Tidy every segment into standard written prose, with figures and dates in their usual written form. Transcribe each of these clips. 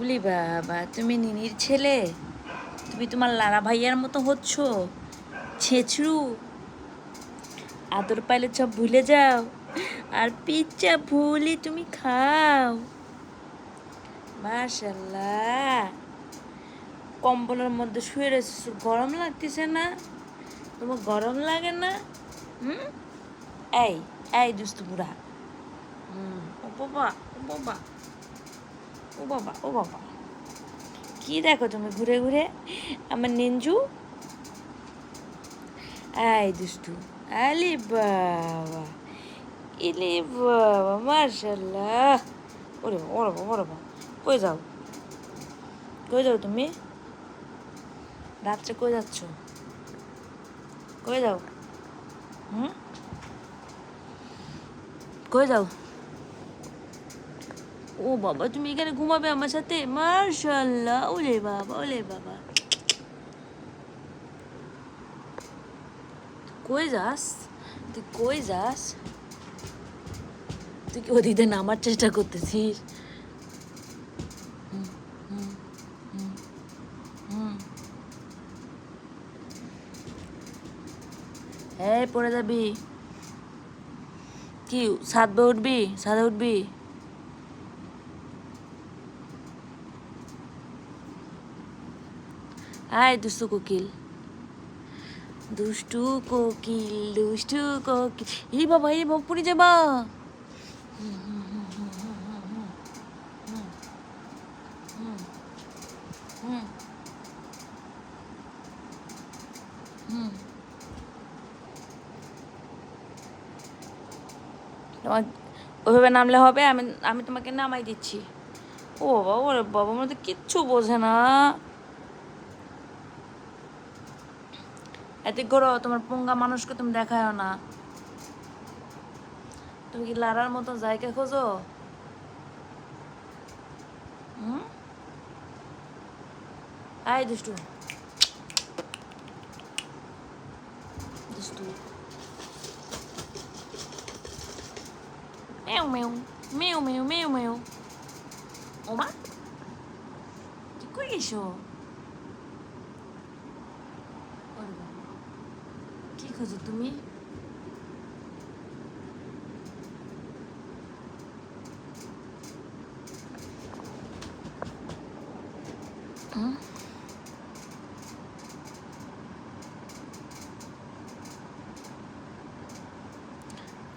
উলি বাবা, তুমি নিনির ছেলে? তুমি তোমার লালা ভাইয়ার মতো হচ্ছ? ছেছড়ু, আদর পাইলে সব ভুলে যাও, আর পিজ্জা ভুলি তুমি খাও। মাশাল্লাহ, কম্বলের মধ্যে শুয়ে রয়েছিস, গরম লাগতেছে না? তোমার গরম লাগে না? হুম, এই এই দুস্তু বুড়া। ও বাবা, ও বাবা, ও বাবা, ও বাবা, কি দেখো তুমি ঘুরে ঘুরে আমার নিঞ্জু? এই দুষ্টু, আলি বাবা, ইলি বাবা, মার্শাল্লাহ। ওরে বাবা, ওরে বাবা, ওরে বাবা, কই যাও, কই যাও তুমি? রাত্রে কই যাচ্ছ? কই যাও? হুম, কই যাও? ও বাবা, তুমি এখানে ঘুমাবে আমার সাথে? মার্শাল্লাহ, ওলে বাবা, ওলে বাবা। কই যাস? তুই কই যাস? তুই কি ওদিকে নামার চেষ্টা করতেছিস? এই পড়ে যাবি। কি ছাদে উঠবি? ছাদে উঠবি? আয় দুষ্টু কোকিল, দুষ্টু কোকিল, দুষ্টু কোকিল। এই বাবা পড়ে যাবা। তোমার ওইভাবে নামলে হবে? আমি আমি তোমাকে নামাই দিচ্ছি। ও বাবা, ওরে বাবা, আমার তো কিচ্ছু বোঝে না। এতে করো, তোমার পোঙ্গা মানুষকে তুমি দেখায় না। তুমি কি লারার মতো জায়গা খোঁজো? হুম, আয় দুষ্টু, দুষ্টু, মেউ মেউ, মেউ মেউ, মেউ মেউ। ওমা, তুই কই গেছো? ওরে বাবা, কি খোঁজো তুমি?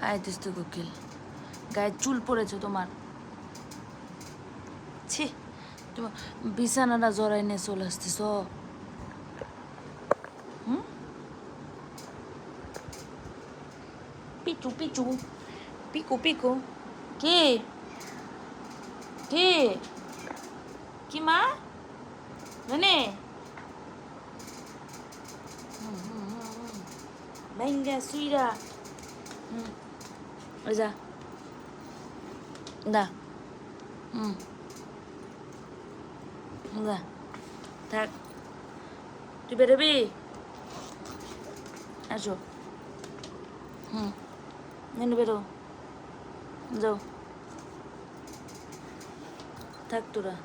আয় দুষ্টু কোকিল, গায়ে চুল পড়েছে তোমার। ছি, তোমার বিছানাটা জড়াই নিয়ে চলে আসতেছ। হুম, পিচু পিচু, পিকু পিকু। কে? কে? কি মা? মানে ভাইঙ্গা সুইরা। ওই যা, দা, হুম, দা, থাক। তুই বেরোবি? আসো। নেন বেরো, যাও, থাক তোরা।